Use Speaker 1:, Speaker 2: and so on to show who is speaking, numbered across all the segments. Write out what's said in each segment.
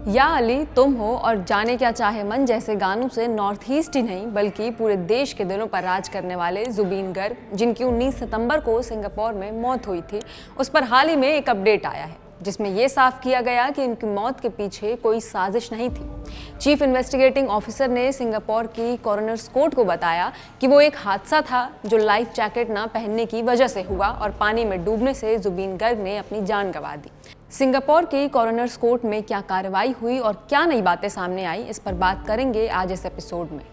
Speaker 1: या अली, तुम हो और जाने क्या चाहे मन जैसे गानों से नॉर्थ ईस्ट ही नहीं बल्कि पूरे देश के दिलों पर राज करने वाले जुबीन गर्ग, जिनकी 19 सितंबर को सिंगापुर में मौत हुई थी, उस पर हाल ही में एक अपडेट आया है जिसमें यह साफ किया गया कि उनकी मौत के पीछे कोई साजिश नहीं थी। चीफ इन्वेस्टिगेटिंग ऑफिसर ने सिंगापुर की कॉरोनर्स कोर्ट को बताया कि वो एक हादसा था जो लाइफ जैकेट ना पहनने की वजह से हुआ और पानी में डूबने से जुबीन गर्ग ने अपनी जान गंवा दी। सिंगापुर की कॉरोनर्स कोर्ट में क्या कार्रवाई हुई और क्या नई बातें सामने आई, इस पर बात करेंगे आज इस एपिसोड में।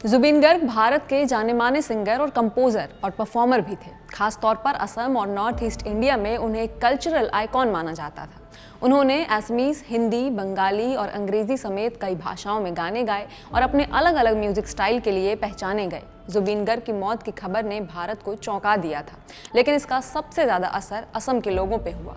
Speaker 1: जुबीन गर्ग भारत के जाने माने सिंगर और कंपोजर और परफॉर्मर भी थे। खास तौर पर असम और नॉर्थ ईस्ट इंडिया में उन्हें एक कल्चरल आइकॉन माना जाता था। उन्होंने असमीज, हिंदी, बंगाली और अंग्रेजी समेत कई भाषाओं में गाने गाए और अपने अलग अलग म्यूजिक स्टाइल के लिए पहचाने गए। जुबीन गर्ग की मौत की खबर ने भारत को चौंका दिया था, लेकिन इसका सबसे ज़्यादा असर असम के लोगों पे हुआ।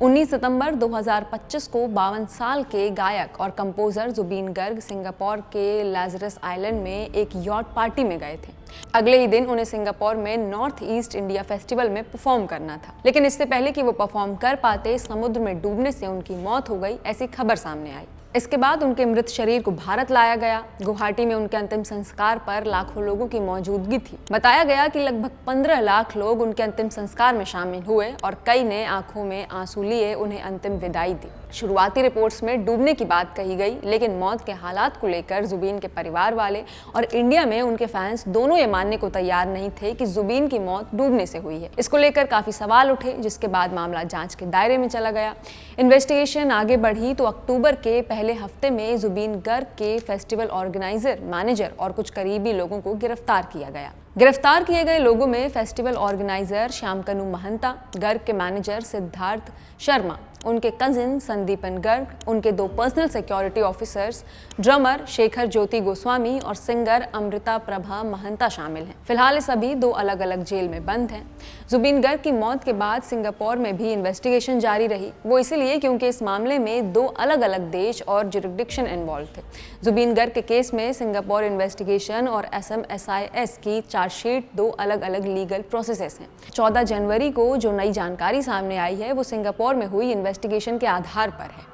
Speaker 1: 19 सितंबर 2025 को 52 साल के गायक और कंपोजर जुबीन गर्ग सिंगापुर के लाजरस आइलैंड में एक यॉट पार्टी में गए थे। अगले ही दिन उन्हें सिंगापुर में नॉर्थ ईस्ट इंडिया फेस्टिवल में परफॉर्म करना था, लेकिन इससे पहले कि वो परफॉर्म कर पाते समुद्र में डूबने से उनकी मौत हो गई, ऐसी खबर सामने आई। इसके बाद उनके मृत शरीर को भारत लाया गया। गुवाहाटी में उनके अंतिम संस्कार पर लाखों लोगों की मौजूदगी थी। बताया गया कि लगभग 15 लाख लोग उनके अंतिम संस्कार में शामिल हुए और कई ने आंखों में आंसू लिए उन्हें अंतिम विदाई दी। शुरुआती रिपोर्ट्स में डूबने की बात कही गई, लेकिन मौत के हालात को लेकर जुबीन के परिवार वाले और इंडिया में उनके फैंस दोनों ये मानने को तैयार नहीं थे कि जुबीन की मौत डूबने से हुई है। इसको लेकर काफी सवाल उठे, जिसके बाद मामला जांच के दायरे में चला गया। इन्वेस्टिगेशन आगे बढ़ी तो अक्टूबर के पहले हफ्ते में जुबीन गर्ग के फेस्टिवल ऑर्गेनाइजर, मैनेजर और कुछ करीबी लोगों को गिरफ्तार किया गया। गिरफ्तार किए गए लोगों में फेस्टिवल ऑर्गेनाइजर श्यामकनु महंता, गर्ग के मैनेजर सिद्धार्थ शर्मा, उनके कजिन संदीपन गर्ग, उनके 2 personal security officers, drummer Shekhar Jyoti Goswami और सिंगर अमृता प्रभा महंता शामिल हैं। फिलहाल ये सभी 2 अलग अलग जेल में बंद हैं। जुबीन गर्ग की मौत के बाद सिंगापुर में भी इन्वेस्टिगेशन जारी रही, वो इसलिए क्योंकि इस मामले में 2 अलग अलग देश और जुरिडिक्शन इन्वॉल्व थे। जुबीन गर्ग के केस में सिंगापुर इन्वेस्टिगेशन और SMSIS की चार्जशीट 2 अलग अलग लीगल प्रोसेसेस हैं। 14 जनवरी को जो नई जानकारी सामने आई है वो सिंगापुर में हुई इन्वेस्टिगेशन के आधार पर है।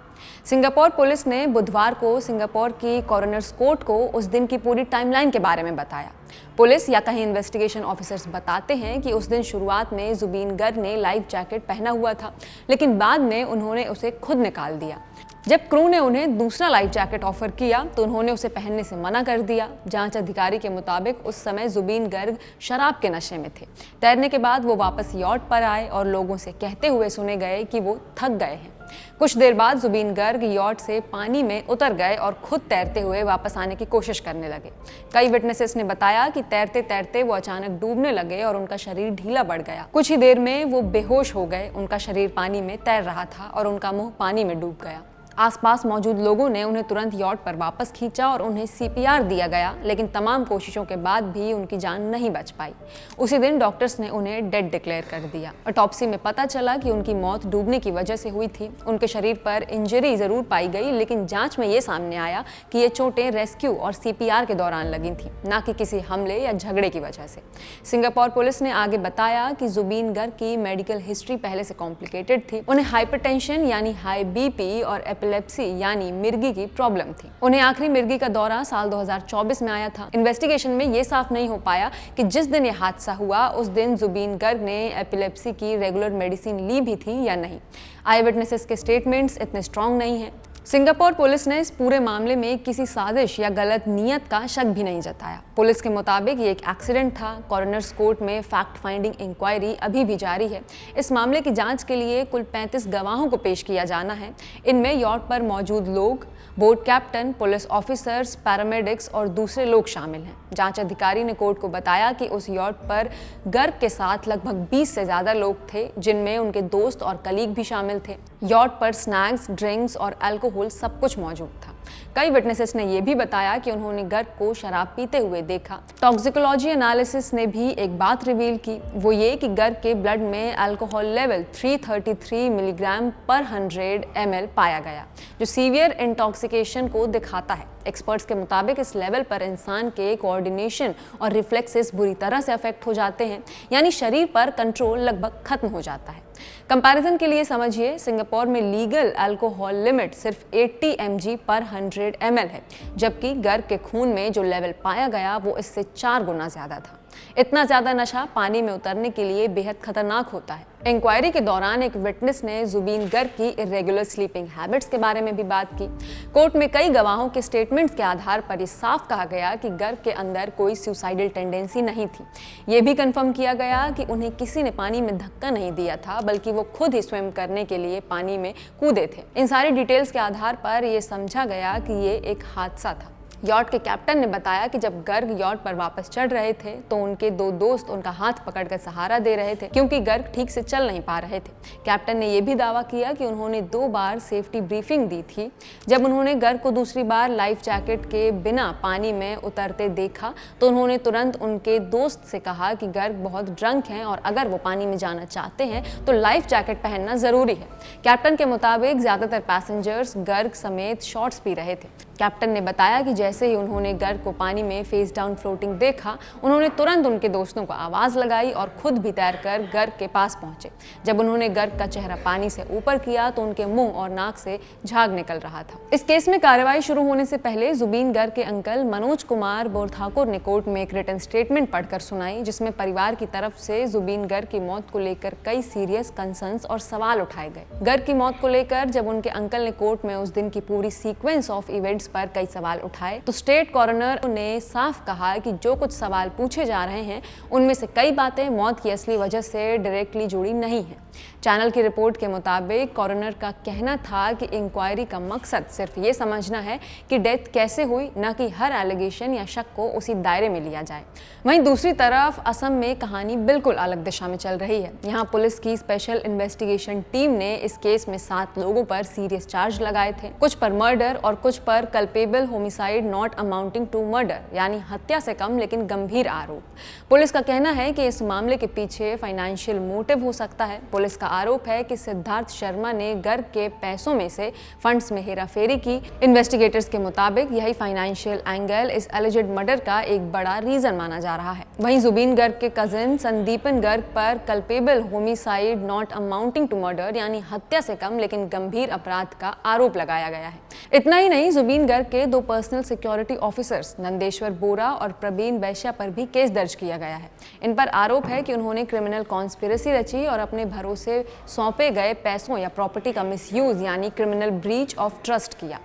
Speaker 1: सिंगापुर पुलिस ने बुधवार को सिंगापुर की कॉरोनर्स कोर्ट को उस दिन की पूरी टाइमलाइन के बारे में बताया। पुलिस या कहीं इन्वेस्टिगेशन ऑफिसर्स बताते हैं कि उस दिन शुरुआत में जुबीन गर्ग ने लाइफ जैकेट पहना हुआ था, लेकिन बाद में उन्होंने उसे खुद निकाल दिया। जब क्रू ने उन्हें दूसरा लाइफ जैकेट ऑफर किया तो उन्होंने उसे पहनने से मना कर दिया। जांच अधिकारी के मुताबिक उस समय जुबीन गर्ग शराब के नशे में थे। तैरने के बाद वो वापस यॉट पर आए और लोगों से कहते हुए सुने गए कि वो थक गए हैं। कुछ देर बाद जुबीन गर्ग यॉट से पानी में उतर गए और खुद तैरते हुए वापस आने की कोशिश करने लगे। कई विटनेसेस ने बताया कि तैरते तैरते वो अचानक डूबने लगे और उनका शरीर ढीला पड़ गया। कुछ ही देर में वो बेहोश हो गए। उनका शरीर पानी में तैर रहा था और उनका मुंह पानी में डूब गया। आसपास मौजूद लोगों ने उन्हें तुरंत यॉट पर वापस खींचा और उन्हें CPR दिया गया, लेकिन तमाम कोशिशों के बाद भी उनकी जान नहीं बच पाई। उसी दिन डॉक्टर्स ने उन्हें डेड डिक्लेयर कर दिया। ऑटोप्सी में पता चला कि उनकी मौत डूबने की वजह से हुई थी। उनके शरीर पर इंजरी जरूर पाई गई, लेकिन जांच में ये सामने आया कि ये चोटें रेस्क्यू और CPR के दौरान लगी थी, ना कि किसी हमले या झगड़े की वजह से। सिंगापुर पुलिस ने आगे बताया कि जुबीन गर्ग की मेडिकल हिस्ट्री पहले से कॉम्प्लिकेटेड थी। उन्हें हाइपरटेंशन यानी हाई BP और एपिलेप्सी यानी मिर्गी की प्रॉब्लम थी। उन्हें आखिरी मिर्गी का दौरा साल 2024 में आया था। इन्वेस्टिगेशन में यह साफ नहीं हो पाया कि जिस दिन यह हादसा हुआ उस दिन जुबीन गर्ग ने एपिलेप्सी की रेगुलर मेडिसिन ली भी थी या नहीं। आई विटनेसेस के स्टेटमेंट्स इतने स्ट्रांग नहीं हैं। सिंगापुर पुलिस ने इस पूरे मामले में किसी साजिश या गलत नीयत का शक भी नहीं जताया। पुलिस के मुताबिक ये एक एक्सीडेंट था। कॉरोनर्स कोर्ट में फैक्ट फाइंडिंग इंक्वायरी अभी भी जारी है। इस मामले की जांच के लिए कुल 35 गवाहों को पेश किया जाना है। इनमें यॉट पर मौजूद लोग, boat captain, police officers, paramedics और दूसरे लोग शामिल हैं। जांच अधिकारी ने कोर्ट को बताया कि उस यॉट पर गर्ग के साथ लगभग 20 से ज्यादा लोग थे, जिनमें उनके दोस्त और कलीग भी शामिल थे। यॉट पर स्नैक्स, ड्रिंक्स और अल्कोहल सब कुछ मौजूद था। कई विटनेसेस ने यह भी बताया कि उन्होंने गर्ग को शराब पीते हुए देखा। टॉक्सिकोलॉजी एनालिसिस ने भी एक बात रिवील की, वो ये कि गर्ग के ब्लड में अल्कोहल लेवल 333 मिलीग्राम पर 100 ml पाया गया, जो सीवियर इंटॉक्सिकेशन इंटॉक्सिकेशन को दिखाता है। एक्सपर्ट्स के मुताबिक इस लेवल पर इंसान के कोऑर्डिनेशन और रिफ्लेक्सेस बुरी तरह से अफेक्ट हो जाते हैं, यानी शरीर पर कंट्रोल लगभग खत्म हो जाता है। कंपैरिजन के लिए समझिए, सिंगापुर में लीगल अल्कोहल लिमिट सिर्फ 80 mg पर 100 ml है, जबकि गर्ग के खून में जो लेवल पाया गया वो इससे 4 गुना ज्यादा था। इतना ज्यादा नशा पानी में उतरने के लिए बेहद खतरनाक होता है। इंक्वायरी के दौरान एक विटनेस ने जुबीन गर्ग की इरेगुलर स्लीपिंग हैबिट्स के बारे में भी बात की। कोर्ट में कई गवाहों के स्टेटमेंट्स के आधार पर यह साफ कहा गया कि गर्ग के अंदर कोई सुसाइडल टेंडेंसी नहीं थी। यह भी कंफर्म किया गया कि उन्हें किसी ने पानी में धक्का नहीं दिया था, बल्कि वो खुद ही स्विम करने के लिए पानी में कूदे थे। इन सारी डिटेल्स के आधार पर यह समझा गया कि ये एक हादसा था। यॉट के कैप्टन ने बताया कि जब गर्ग यॉट पर वापस चढ़ रहे थे तो उनके 2 दोस्त उनका हाथ पकड़कर सहारा दे रहे थे, क्योंकि गर्ग ठीक से चल नहीं पा रहे थे। कैप्टन ने यह भी दावा किया कि उन्होंने 2 बार सेफ्टी ब्रीफिंग दी थी। जब उन्होंने गर्ग को दूसरी बार लाइफ जैकेट के बिना पानी में उतरते देखा तो उन्होंने तुरंत उनके दोस्त से कहा कि गर्ग बहुत ड्रंक हैं और अगर वो पानी में जाना चाहते हैं तो लाइफ जैकेट पहनना जरूरी है। कैप्टन के मुताबिक ज्यादातर पैसेंजर्स गर्ग समेत शॉट्स पी रहे थे। कैप्टन ने बताया कि जैसे ही उन्होंने गर्ग को पानी में फेस डाउन फ्लोटिंग देखा, उन्होंने तुरंत उनके दोस्तों को आवाज लगाई और खुद भी तैरकर गर्ग के पास पहुंचे। जब उन्होंने गर्ग का चेहरा पानी से ऊपर किया तो उनके मुंह और नाक से झाग निकल रहा था। इस केस में कार्रवाई शुरू होने से पहले जुबीन गर्ग के अंकल मनोज कुमार बोरठाकुर ने कोर्ट में एक रिटन स्टेटमेंट पढ़कर सुनाई, जिसमें परिवार की तरफ से जुबीन गर्ग की मौत को लेकर कई सीरियस कंसर्न्स और सवाल उठाए गए। गर्ग की मौत को लेकर जब उनके अंकल ने कोर्ट में उस दिन की पूरी सीक्वेंस ऑफ इवेंट्स पर कई सवाल उठाए तो स्टेट कॉरोनर ने साफ कहा कि जो कुछ सवाल पूछे जा रहे हैं उनमें से कई बातें मौत की असली वजह से डायरेक्टली जुड़ी नहीं है। चैनल की रिपोर्ट के मुताबिक कॉरोनर का कहना था कि इंक्वायरी का मकसद सिर्फ ये समझना है कि डेथ कैसे हुई, न कि हर एलिगेशन या शक को उसी दायरे में लिया जाए। वहीं दूसरी तरफ असम में कहानी बिल्कुल अलग दिशा में चल रही है। यहाँ पुलिस की स्पेशल इन्वेस्टिगेशन टीम ने इस केस में 7 लोगों पर सीरियस चार्ज लगाए थे, कुछ पर मर्डर और कुछ पर culpable homicide not amounting to murder, यानी हत्या से कम लेकिन गंभीर आरोप। पुलिस का कहना है कि इस मामले के पीछे फाइनेंशियल मोटिव हो सकता है। पुलिस का आरोप है कि सिद्धार्थ शर्मा ने गर्ग के पैसों में से फंड्स में हेराफेरी की। इन्वेस्टिगेटर्स के मुताबिक यही फाइनेंशियल एंगल इस एलिजेड मर्डर का एक बड़ा रीजन माना जा रहा है। वहीं जुबीन गर्ग के कजिन संदीपन गर्ग पर culpable homicide not amounting to murder, यानी हत्या से कम लेकिन गंभीर अपराध का आरोप लगाया गया है। इतना ही नहीं, जुबीन गर्ग के 2 पर्सनल सिक्योरिटी ऑफिसर्स नंदेश्वर बोरा और प्रवीण वैश्या पर भी केस दर्ज किया गया है। इन पर आरोप है कि उन्होंने क्रिमिनल कॉन्स्पिरेसी रची और अपने भरोसे सौंपे गए पैसों या प्रॉपर्टी का मिसयूज, यानी क्रिमिनल ब्रीच ऑफ ट्रस्ट किया।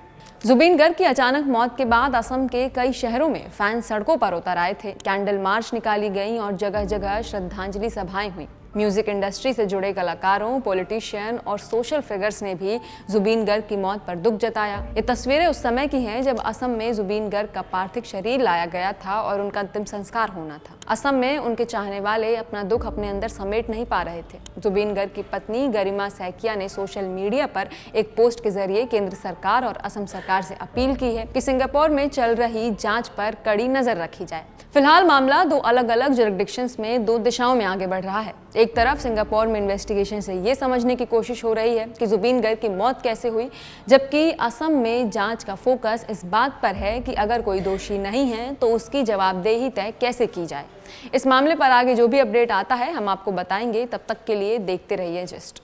Speaker 1: जुबीन गर्ग की अचानक मौत के बाद असम के कई शहरों में फैंस सड़कों पर उतर आए थे। कैंडल मार्च निकाली गई और जगह जगह श्रद्धांजलि सभाएं हुई। म्यूजिक इंडस्ट्री से जुड़े कलाकारों, पॉलिटिशियन और सोशल फिगर्स ने भी जुबीन गर्ग की मौत पर दुख जताया। ये तस्वीरें उस समय की हैं जब असम में जुबीन गर्ग का पार्थिव शरीर लाया गया था और उनका अंतिम संस्कार होना था। असम में उनके चाहने वाले अपना दुख अपने अंदर समेट नहीं पा रहे थे। जुबीन गर्ग की पत्नी गरिमा सैकिया ने सोशल मीडिया पर एक पोस्ट के जरिए केंद्र सरकार और असम सरकार से अपील की है कि सिंगापुर में चल रही जांच पर कड़ी नजर रखी जाए। फिलहाल मामला 2 अलग-अलग जुरिसडिक्शंस में 2 दिशाओं में आगे बढ़ रहा है। एक तरफ सिंगापुर में इन्वेस्टिगेशन से ये समझने की कोशिश हो रही है कि जुबीन गर्ग की मौत कैसे हुई, जबकि असम में जांच का फोकस इस बात पर है कि अगर कोई दोषी नहीं है तो उसकी जवाबदेही तय कैसे की जाए। इस मामले पर आगे जो भी अपडेट आता है हम आपको बताएंगे। तब तक के लिए देखते रहिए जिस्ट।